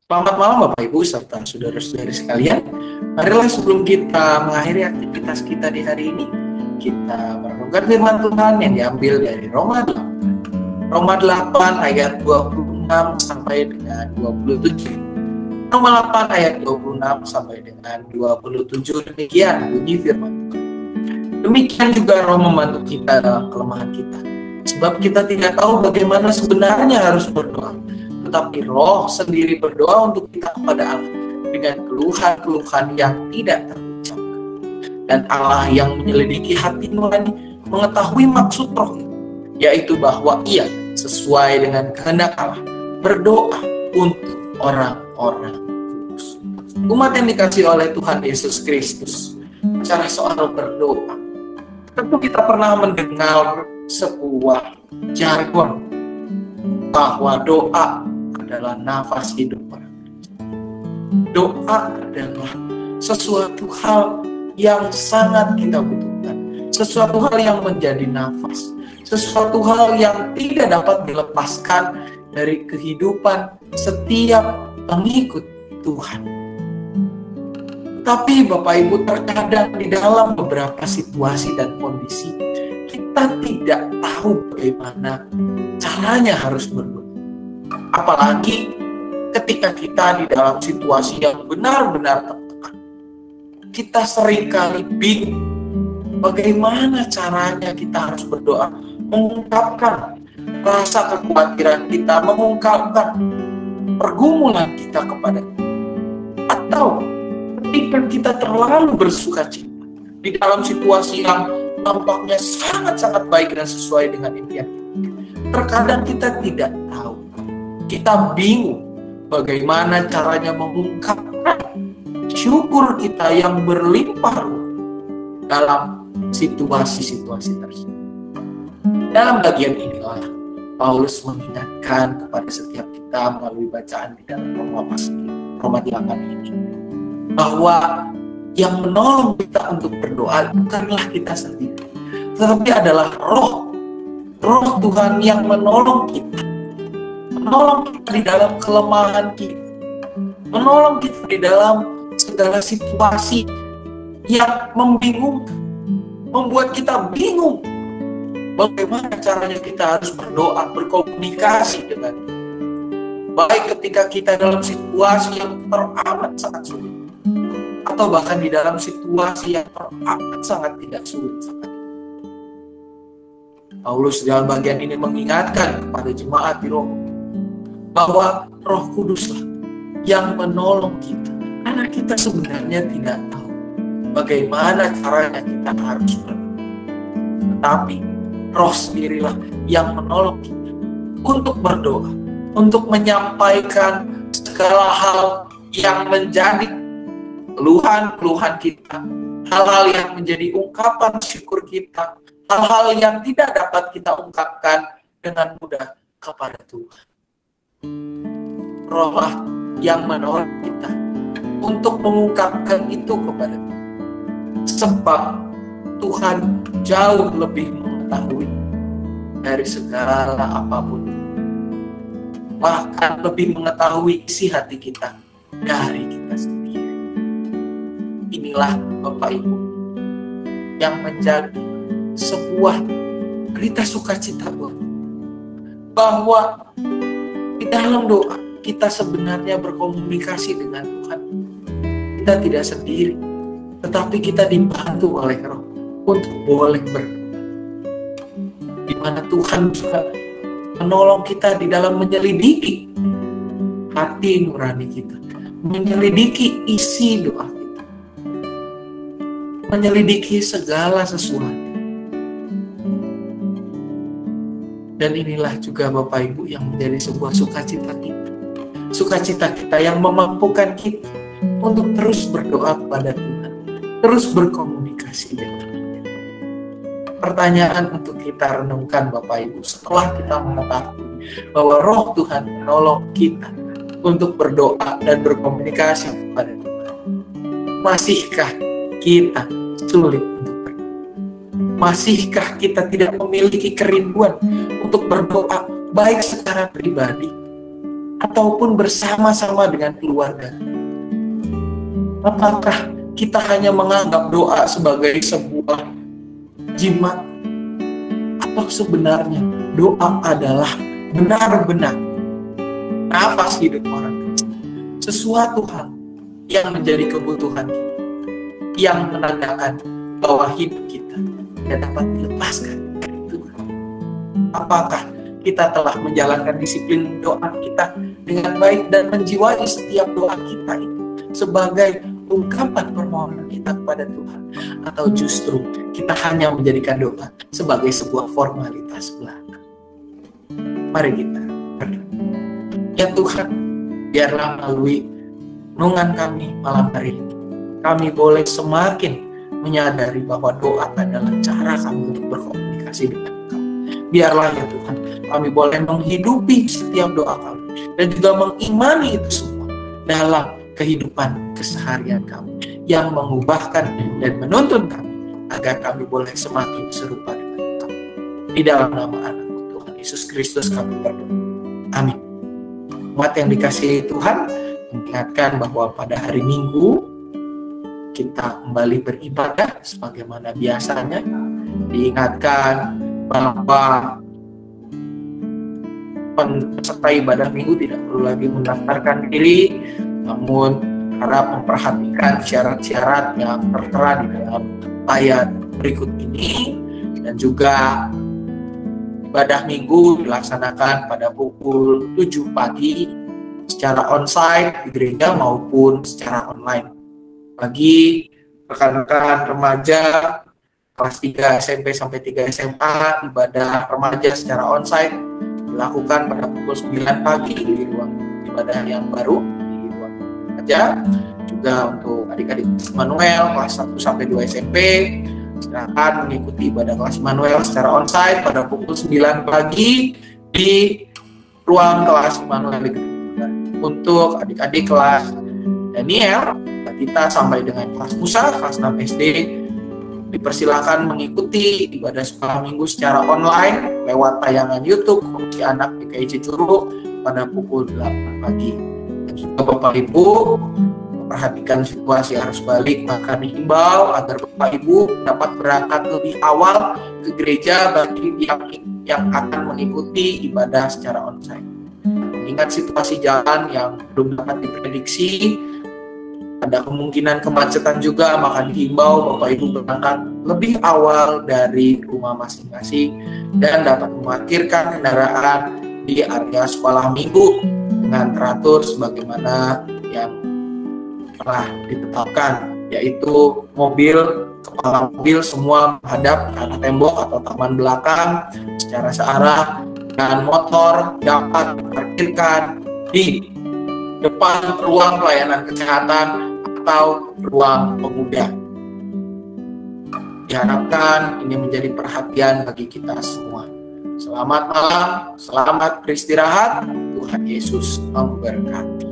Selamat malam Bapak Ibu serta saudara-saudari sekalian. Marilah sebelum kita mengakhiri aktivitas kita di hari ini, kita merenungkan firman Tuhan yang diambil dari Roma 8. Roma 8 ayat 26 sampai dengan 27. Roma 8 ayat 26 sampai dengan 27, demikian bunyi firman Tuhan. Demikian juga Roh membantu kita dalam kelemahan kita. Sebab kita tidak tahu bagaimana sebenarnya harus berdoa, tetapi Roh sendiri berdoa untuk kita kepada Allah dengan keluhan-keluhan yang tidak terucapkan. Dan Allah yang menyelidiki hati nurani mengetahui maksud Roh, yaitu bahwa Ia sesuai dengan kehendak Allah berdoa untuk orang-orang kudus. Umat yang dikasihi oleh Tuhan Yesus Kristus, bicara soal berdoa, tentu kita pernah mendengar sebuah jargon bahwa doa adalah nafas hidup orang. Doa adalah sesuatu hal yang sangat kita butuhkan, sesuatu hal yang menjadi nafas, sesuatu hal yang tidak dapat dilepaskan dari kehidupan setiap pengikut Tuhan. Tapi Bapak Ibu, terkadang di dalam beberapa situasi dan kondisi kita tidak tahu bagaimana caranya harus berdoa. Apalagi ketika kita di dalam situasi yang benar-benar tertekan. Kita seringkali bingung bagaimana caranya kita harus berdoa, mengungkapkan rasa kekhawatiran kita, mengungkapkan pergumulan kita kepada Tuhan. Atau ketika kita terlalu bersukacita di dalam situasi yang tampaknya sangat-sangat baik dan sesuai dengan impian kita, terkadang kita tidak tahu, kita bingung bagaimana caranya mengungkapkan syukur kita yang berlimpah ruah dalam situasi-situasi tersebut. Dalam bagian inilah Paulus mengingatkan kepada setiap kita melalui bacaan di dalam Roma 8 ini, bahwa yang menolong kita untuk berdoa bukanlah kita sendiri, tetapi adalah Roh Tuhan yang menolong kita di dalam kelemahan kita, menolong kita di dalam segala situasi yang membingungkan, membuat kita bingung bagaimana caranya kita harus berdoa, berkomunikasi dengan Dia. Baik ketika kita dalam situasi yang teramat sangat sulit, atau bahkan di dalam situasi yang teramat sangat tidak sulit. Paulus dalam bagian ini mengingatkan kepada jemaat di Roma bahwa Roh Kuduslah yang menolong kita, karena kita sebenarnya tidak tahu bagaimana caranya kita harus berdoa. Tetapi Roh sendirilah yang menolong kita untuk berdoa, untuk menyampaikan segala hal yang menjadi keluhan-keluhan kita, hal-hal yang menjadi ungkapan syukur kita, hal-hal yang tidak dapat kita ungkapkan dengan mudah kepada Tuhan. Rohlah yang menolong kita untuk mengungkapkan itu kepada Tuhan. Sebab Tuhan jauh lebih mengetahui dari segala apapun, bahkan lebih mengetahui isi hati kita dari kita sendiri. Inilah Bapak Ibu yang menjadi sebuah berita sukacita buat kita, bahwa di dalam doa kita sebenarnya berkomunikasi dengan Tuhan. Kita tidak sendiri, tetapi kita dibantu oleh Roh untuk boleh berdoa, di mana Tuhan juga menolong kita di dalam menyelidiki hati nurani kita, menyelidiki isi doa kita, menyelidiki segala sesuatu. Dan inilah juga Bapak Ibu yang menjadi sebuah sukacita kita. Sukacita kita yang memampukan kita untuk terus berdoa kepada Tuhan, terus berkomunikasi dengan Dia. Pertanyaan untuk kita renungkan Bapak Ibu, setelah kita mengetahui bahwa Roh Tuhan menolong kita untuk berdoa dan berkomunikasi kepada Tuhan, masihkah kita sulit untuk berdoa? Masihkah kita tidak memiliki kerinduan untuk berdoa baik secara pribadi ataupun bersama-sama dengan keluarga? Apakah kita hanya menganggap doa sebagai sebuah jimat? Atau sebenarnya doa adalah benar-benar nafas hidup orang, sesuatu hal yang menjadi kebutuhan kita, yang menandakan bahwa hidup kita tidak dapat dilepaskan dari Tuhan? Apakah kita telah menjalankan disiplin doa kita dengan baik dan menjiwai setiap doa kita itu sebagai ungkapan permohonan kita kepada Tuhan? Atau justru kita hanya menjadikan doa sebagai sebuah formalitas belaka? Mari kita berdoa. Ya Tuhan, biarlah melalui renungan kami malam hari ini, kami boleh semakin menyadari bahwa doa adalah cara kami untuk berkomunikasi dengan Engkau. Biarlah ya Tuhan, kami boleh menghidupi setiap doa kami dan juga mengimani itu semua dalam kehidupan keseharian kami yang mengubahkan dan menuntun kami agar kami boleh semakin serupa dengan Engkau. Di dalam nama Anak Tuhan Yesus Kristus kami berdoa. Amin. Umat yang dikasihi Tuhan, mengingatkan bahwa pada hari Minggu kita kembali beribadah sebagaimana biasanya. Diingatkan bahwa peserta ibadah Minggu tidak perlu lagi mendaftarkan diri, namun harap memperhatikan syarat-syarat yang tertera di dalam ayat berikut ini. Dan juga ibadah Minggu dilaksanakan pada pukul 7 pagi secara onsite di gereja maupun secara online. Bagi rekan-rekan remaja kelas 3 SMP sampai 3 SMA, ibadah remaja secara onsite dilakukan pada pukul 9 pagi di ruang ibadah yang baru di ruang remaja. Juga untuk adik-adik kelas Manuel kelas 1 sampai 2 SMP, silakan mengikuti ibadah kelas Manuel secara onsite pada pukul 9 pagi di ruang kelas Manuel. Untuk adik-adik kelas Daniel, kita sampai dengan kelas Musa, kelas 6 SD, dipersilakan mengikuti ibadah sekolah Minggu secara online lewat tayangan YouTube Komisi Anak PKI Cicurug pada pukul 8 pagi. Dan juga Bapak Ibu memperhatikan situasi arus balik, maka dihimbau agar Bapak Ibu dapat berangkat lebih awal ke gereja bagi yang akan mengikuti ibadah secara onsite. Mengingat situasi jalan yang belum dapat diprediksi, ada kemungkinan kemacetan juga, maka dihimbau Bapak Ibu berangkat lebih awal dari rumah masing-masing dan dapat memarkirkan kendaraan di area sekolah Minggu dengan teratur sebagaimana yang telah ditetapkan, yaitu kepala mobil semua menghadap ke arah tembok atau taman belakang secara searah, dan motor dapat diparkirkan di depan ruang pelayanan kesehatan atau ruang pemuda. Diharapkan ini menjadi perhatian bagi kita semua. Selamat malam, selamat beristirahat. Tuhan Yesus memberkati.